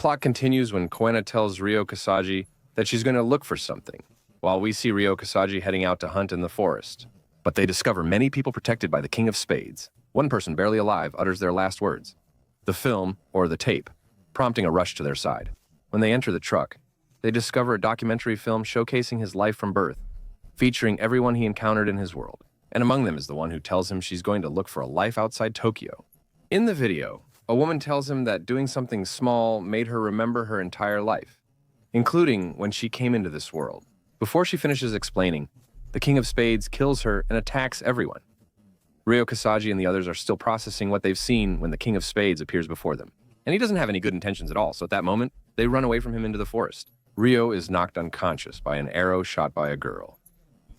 plot continues when Koena tells Ryo Kasagi that she's going to look for something, while we see Ryo Kasagi heading out to hunt in the forest. But they discover many people protected by the King of Spades. One person barely alive utters their last words. The film, or the tape, prompting a rush to their side. When they enter the truck, they discover a documentary film showcasing his life from birth, featuring everyone he encountered in his world. And among them is the one who tells him she's going to look for a life outside Tokyo. In the video, a woman tells him that doing something small made her remember her entire life, including when she came into this world. Before she finishes explaining, the King of Spades kills her and attacks everyone. Ryo Kasagi and the others are still processing what they've seen when the King of Spades appears before them. And he doesn't have any good intentions at all, so at that moment, they run away from him into the forest. Ryo is knocked unconscious by an arrow shot by a girl.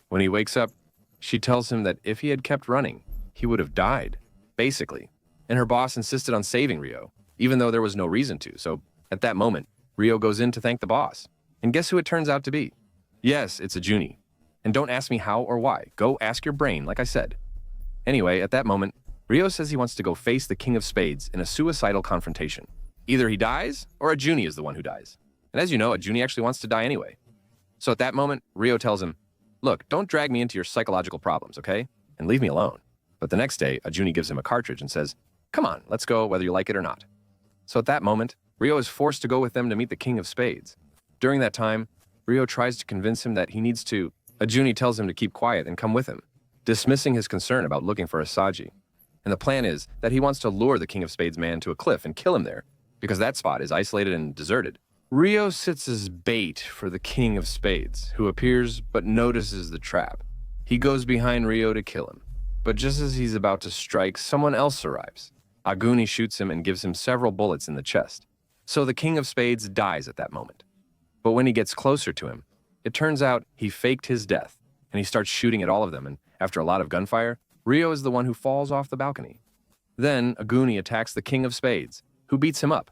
When he wakes up, she tells him that if he had kept running, he would have died, basically. And her boss insisted on saving Ryo, even though there was no reason to, so at that moment, Ryo goes in to thank the boss. And guess who it turns out to be? Yes, it's Ajuni. And don't ask me how or why. Go ask your brain, like I said. Anyway, at that moment, Ryo says he wants to go face the King of Spades in a suicidal confrontation. Either he dies, or Ajuni is the one who dies. And as you know, Ajuni actually wants to die anyway. So at that moment, Ryo tells him, "Look, don't drag me into your psychological problems, okay? And leave me alone." But the next day, Ajuni gives him a cartridge and says, "Come on, let's go whether you like it or not." So at that moment, Ryo is forced to go with them to meet the King of Spades. During that time, Ryo tries to convince him that he needs to. Ajuni tells him to keep quiet and come with him, dismissing his concern about looking for Asagi. And the plan is that he wants to lure the King of Spades man to a cliff and kill him there, because that spot is isolated and deserted. Ryo sits as bait for the King of Spades, who appears but notices the trap. He goes behind Ryo to kill him, but just as he's about to strike, someone else arrives. Ajuni shoots him and gives him several bullets in the chest. So the King of Spades dies at that moment. But when he gets closer to him, it turns out he faked his death, and he starts shooting at all of them, and after a lot of gunfire, Ryo is the one who falls off the balcony. Then Ajuni attacks the King of Spades, who beats him up.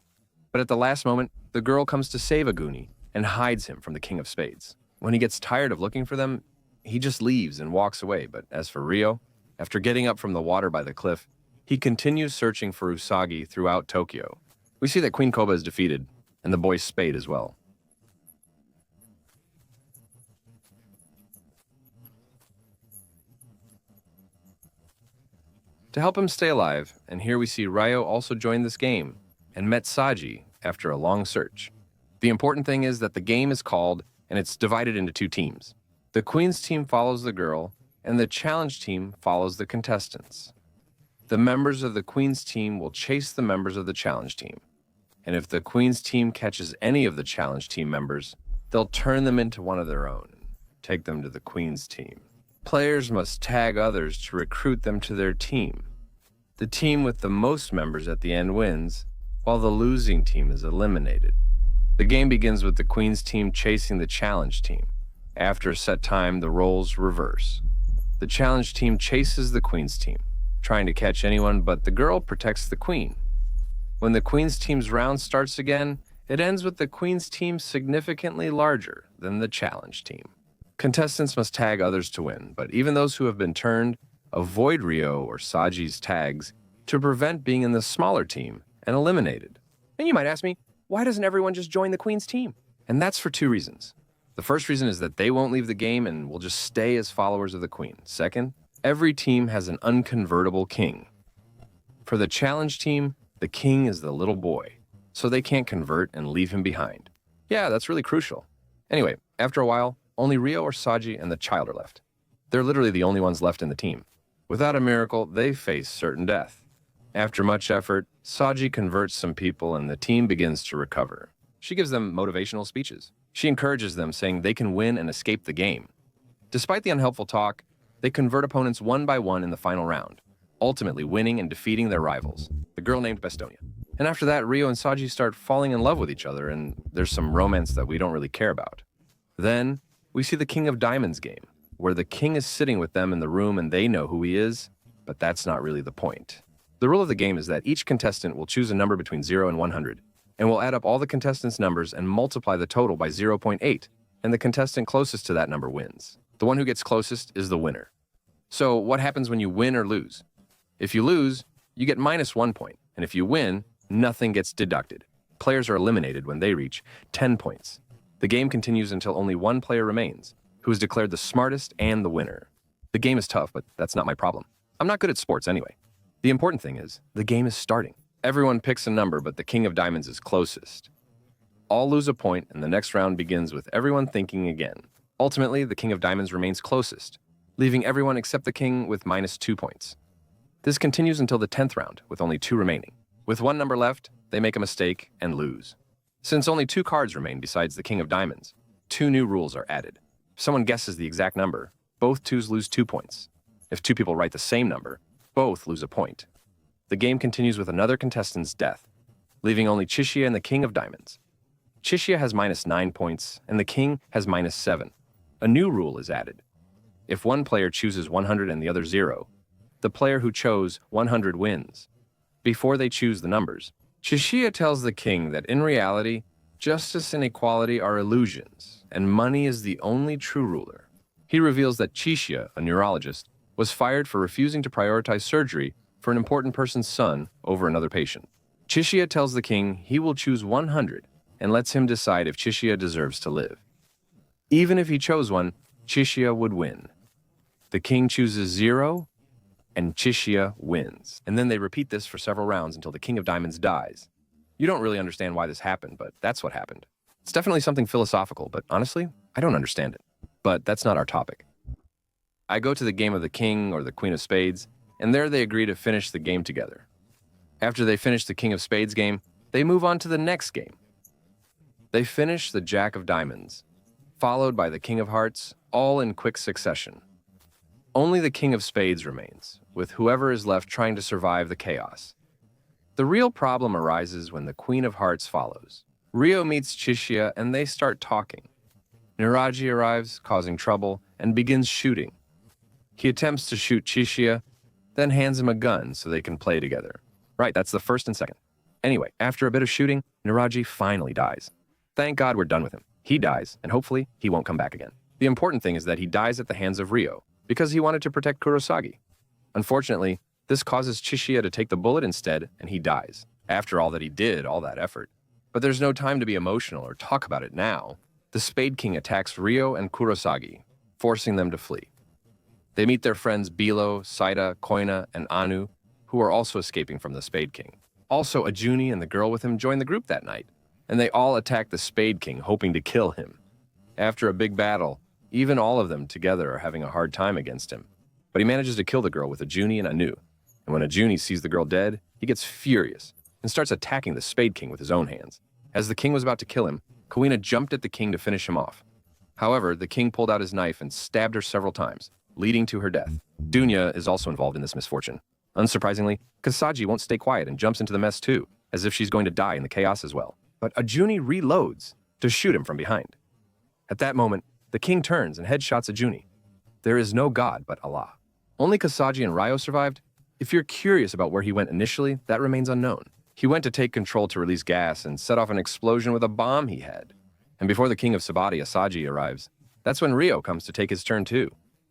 But at the last moment, the girl comes to save Ajuni and hides him from the King of Spades. When he gets tired of looking for them, he just leaves and walks away. But as for Ryo, after getting up from the water by the cliff, he continues searching for Usagi throughout Tokyo. We see that Queen Koba is defeated, and the boy Spade as well. To help him stay alive, and here we see Ryo also joined this game, and met Saji after a long search. The important thing is that the game is called, and it's divided into two teams. The Queen's team follows the girl, and the Challenge team follows the contestants. The members of the Queen's team will chase the members of the Challenge team. And if the Queen's team catches any of the Challenge team members, they'll turn them into one of their own and take them to the Queen's team. Players must tag others to recruit them to their team. The team with the most members at the end wins, while the losing team is eliminated. The game begins with the Queen's team chasing the Challenge team. After a set time, the roles reverse. The Challenge team chases the Queen's team, trying to catch anyone, but the girl protects the Queen. When the Queen's team's round starts again, it ends with the Queen's team significantly larger than the Challenge team. Contestants must tag others to win, but even those who have been turned avoid Ryo or Saji's tags to prevent being in the smaller team and eliminated. And you might ask me, why doesn't everyone just join the Queen's team? And that's for two reasons. The first reason is that they won't leave the game and will just stay as followers of the Queen. Second, every team has an unconvertible king. For the Challenge team, the king is the little boy, so they can't convert and leave him behind. Yeah, that's really crucial. Anyway, after a while, only Ryo or Saji and the child are left. They're literally the only ones left in the team. Without a miracle, they face certain death. After much effort, Saji converts some people and the team begins to recover. She gives them motivational speeches. She encourages them, saying they can win and escape the game. Despite the unhelpful talk, they convert opponents one by one in the final round, ultimately winning and defeating their rivals, the girl named Bestonia. And after that, Ryo and Saji start falling in love with each other, and there's some romance that we don't really care about. Then, we see the King of Diamonds game, where the king is sitting with them in the room and they know who he is, but that's not really the point. The rule of the game is that each contestant will choose a number between 0 and 100, and will add up all the contestants' numbers and multiply the total by 0.8, and the contestant closest to that number wins. The one who gets closest is the winner. So what happens when you win or lose? If you lose, you get -1 point, and if you win, nothing gets deducted. Players are eliminated when they reach 10 points. The game continues until only one player remains, who is declared the smartest and the winner. The game is tough, but that's not my problem. I'm not good at sports anyway. The important thing is, the game is starting. Everyone picks a number, but the King of Diamonds is closest. All lose a point, and the next round begins with everyone thinking again. Ultimately, the King of Diamonds remains closest, leaving everyone except the King with -2 points. This continues until the 10th round, with only 2 remaining. With 1 number left, they make a mistake and lose. Since only 2 cards remain besides the King of Diamonds, 2 new rules are added. If someone guesses the exact number, both 2s lose 2 points. If 2 people write the same number, both lose a point. The game continues with another contestant's death, leaving only Chishia and the King of Diamonds. Chishia has -9 points, and the King has -7. A new rule is added. If one player chooses 100 and the other 0, the player who chose 100 wins. Before they choose the numbers, Chishia tells the King that in reality, justice and equality are illusions, and money is the only true ruler. He reveals that Chishia, a neurologist, was fired for refusing to prioritize surgery for an important person's son over another patient. Chishia tells the King he will choose 100 and lets him decide if Chishia deserves to live. Even if he chose one, Chishia would win. The King chooses 0, and Chishia wins. And then they repeat this for several rounds until the King of Diamonds dies. You don't really understand why this happened, but that's what happened. It's definitely something philosophical, but honestly, I don't understand it. But that's not our topic. I go to the game of the King or the Queen of Spades, and there they agree to finish the game together. After they finish the King of Spades game, they move on to the next game. They finish the Jack of Diamonds, followed by the King of Hearts, all in quick succession. Only the King of Spades remains, with whoever is left trying to survive the chaos. The real problem arises when the Queen of Hearts follows. Rio meets Chishia and they start talking. Niraji arrives, causing trouble, and begins shooting. He attempts to shoot Chishia, then hands him a gun so they can play together. Right, that's the first and second. Anyway, after a bit of shooting, Niraji finally dies. Thank God we're done with him. He dies, and hopefully he won't come back again. The important thing is that he dies at the hands of Rio, because he wanted to protect Kurosagi. Unfortunately, this causes Chishia to take the bullet instead, and he dies. After all that he did, all that effort. But there's no time to be emotional or talk about it now. The Spade King attacks Rio and Kurosagi, forcing them to flee. They meet their friends Bilo, Saida, Koina, and Anu, who are also escaping from the Spade King. Also, Ajuni and the girl with him join the group that night, and they all attack the Spade King, hoping to kill him. After a big battle, even all of them together are having a hard time against him. But he manages to kill the girl with Ajuni and Anu, and when Ajuni sees the girl dead, he gets furious and starts attacking the Spade King with his own hands. As the king was about to kill him, Koina jumped at the king to finish him off. However, the king pulled out his knife and stabbed her several times, leading to her death. Dunya is also involved in this misfortune. Unsurprisingly, Kasagi won't stay quiet and jumps into the mess too, as if she's going to die in the chaos as well. But Ajuni reloads to shoot him from behind. At that moment, the king turns and headshots Ajuni. There is no god but Allah. Only Kasagi and Ryo survived. If you're curious about where he went initially, that remains unknown. He went to take control to release gas and set off an explosion with a bomb he had. And before the king of Sabati, Asagi, arrives, that's when Rio comes to take his turn too.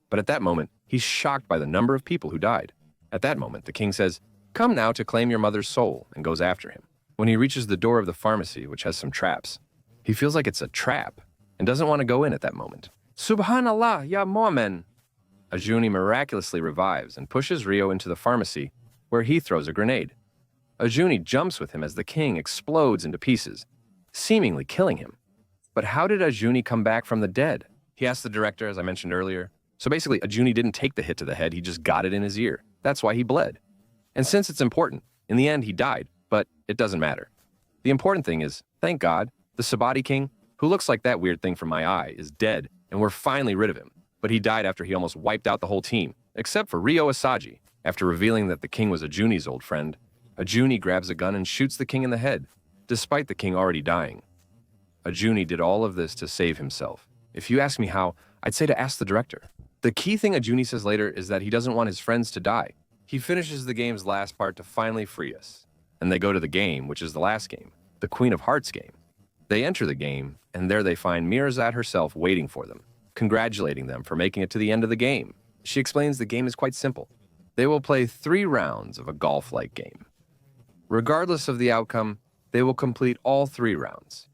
But at that moment, he's shocked by the number of people who died. At that moment, the king says, "Come now to claim your mother's soul," and goes after him. When he reaches the door of the pharmacy, which has some traps, he feels like it's a trap and doesn't want to go in at that moment. Subhanallah, ya Mu'min! Ajuni miraculously revives and pushes Rio into the pharmacy, where he throws a grenade. Ajuni jumps with him as the king explodes into pieces, seemingly killing him. But how did Ajuni come back from the dead? He asked the director, as I mentioned earlier. So basically, Ajuni didn't take the hit to the head, he just got it in his ear. That's why he bled. And since it's important, in the end he died, but it doesn't matter. The important thing is, thank God, the Sabati king, who looks like that weird thing from my eye, is dead, and we're finally rid of him. But he died after he almost wiped out the whole team, except for Rio Asagi. After revealing that the king was Ajuni's old friend, Ajuni grabs a gun and shoots the king in the head, despite the king already dying. Ajuni did all of this to save himself. If you ask me how, I'd say to ask the director. The key thing Ajuni says later is that he doesn't want his friends to die. He finishes the game's last part to finally free us. And they go to the game, which is the last game, the Queen of Hearts game. They enter the game, and there they find Mirzad herself waiting for them, congratulating them for making it to the end of the game. She explains the game is quite simple. They will play 3 rounds of a golf-like game. Regardless of the outcome, they will complete all 3 rounds.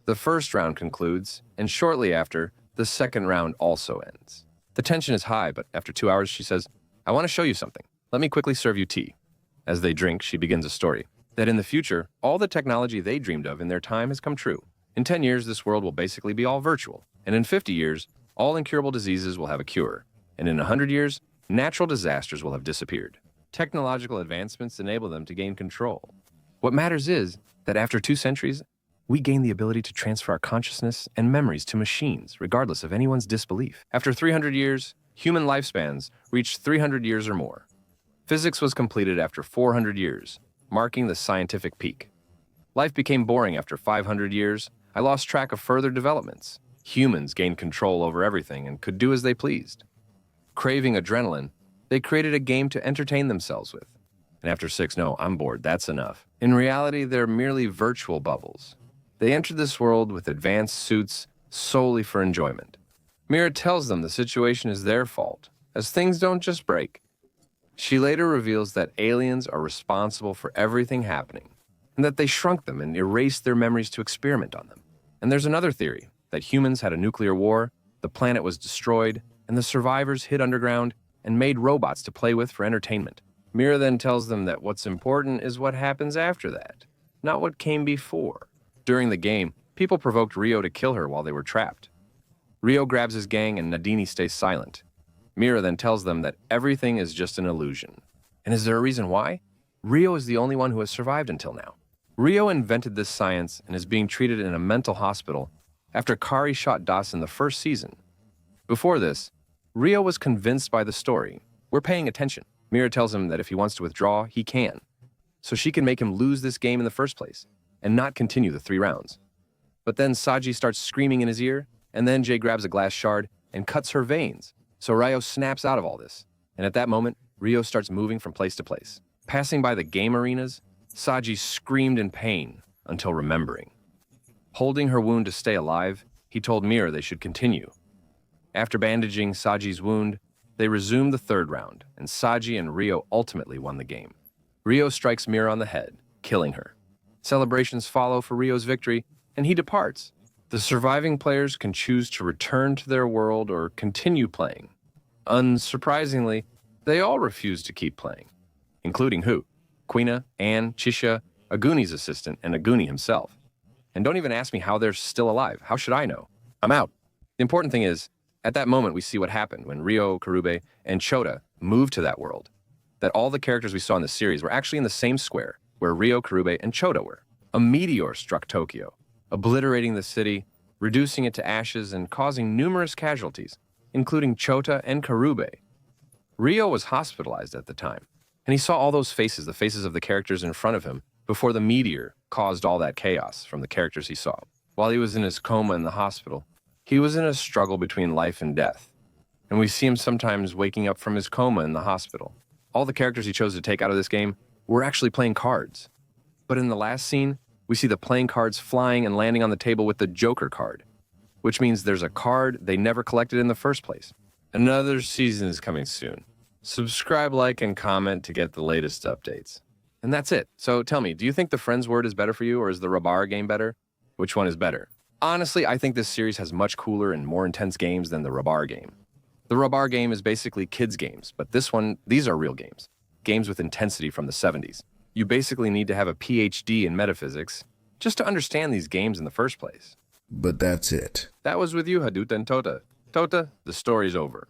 The first round concludes, and shortly after, the second round also ends. The tension is high, but after 2 hours, she says, "I want to show you something. Let me quickly serve you tea." As they drink, she begins a story that in the future, all the technology they dreamed of in their time has come true. In 10 years, this world will basically be all virtual. And in 50 years, all incurable diseases will have a cure. And in 100 years, natural disasters will have disappeared. Technological advancements enable them to gain control. What matters is that after 2 centuries, we gain the ability to transfer our consciousness and memories to machines, regardless of anyone's disbelief. After 300 years, human lifespans reached 300 years or more. Physics was completed after 400 years, marking the scientific peak. Life became boring after 500 years. I lost track of further developments. Humans gained control over everything and could do as they pleased. Craving adrenaline, they created a game to entertain themselves with. And after 6, no, I'm bored, that's enough. In reality, they're merely virtual bubbles. They entered this world with advanced suits solely for enjoyment. Mira tells them the situation is their fault, as things don't just break. She later reveals that aliens are responsible for everything happening, and that they shrunk them and erased their memories to experiment on them. And there's another theory, that humans had a nuclear war, the planet was destroyed, and the survivors hid underground and made robots to play with for entertainment. Mira then tells them that what's important is what happens after that, not what came before. During the game, people provoked Rio to kill her while they were trapped. Rio grabs his gang and Nadini stays silent. Mira then tells them that everything is just an illusion. And is there a reason why? Rio is the only one who has survived until now. Rio invented this science and is being treated in a mental hospital after Kari shot Das in the first season. Before this, Rio was convinced by the story. We're paying attention. Mira tells him that if he wants to withdraw, he can. So she can make him lose this game in the first place and not continue the 3 rounds. But then Saji starts screaming in his ear, and then Jay grabs a glass shard and cuts her veins. So Rio snaps out of all this. And at that moment, Rio starts moving from place to place. Passing by the game arenas, Saji screamed in pain until remembering. Holding her wound to stay alive, he told Mira they should continue. After bandaging Saji's wound, they resumed the 3rd round, and Saji and Rio ultimately won the game. Rio strikes Mira on the head, killing her. Celebrations follow for Rio's victory, and he departs. The surviving players can choose to return to their world or continue playing. Unsurprisingly, they all refuse to keep playing, including who? Quina, Anne, Chisha, Aguni's assistant, and Aguni himself. And don't even ask me how they're still alive. How should I know? I'm out. The important thing is, at that moment we see what happened when Rio, Karube, and Chota moved to that world. That all the characters we saw in the series were actually in the same square where Rio, Karube, and Chota were. A meteor struck Tokyo, obliterating the city, reducing it to ashes and causing numerous casualties, including Chota and Karube. Rio was hospitalized at the time, and he saw all those faces, the faces of the characters in front of him, before the meteor caused all that chaos from the characters he saw. While he was in his coma in the hospital, he was in a struggle between life and death, and we see him sometimes waking up from his coma in the hospital. All the characters he chose to take out of this game were actually playing cards. But in the last scene, we see the playing cards flying and landing on the table with the Joker card, which means there's a card they never collected in the first place. Another season is coming soon. Subscribe, like, and comment to get the latest updates. And that's it. So tell me, do you think the Friends word is better for you, or is the Rabar game better? Which one is better? Honestly, I think this series has much cooler and more intense games than the Rabar game. The Rabar game is basically kids' games, but these are real games. Games with intensity from the 70s. You basically need to have a PhD in metaphysics just to understand these games in the first place. But that's it. That was with you, Hadut and Tota. Tota, the story's over.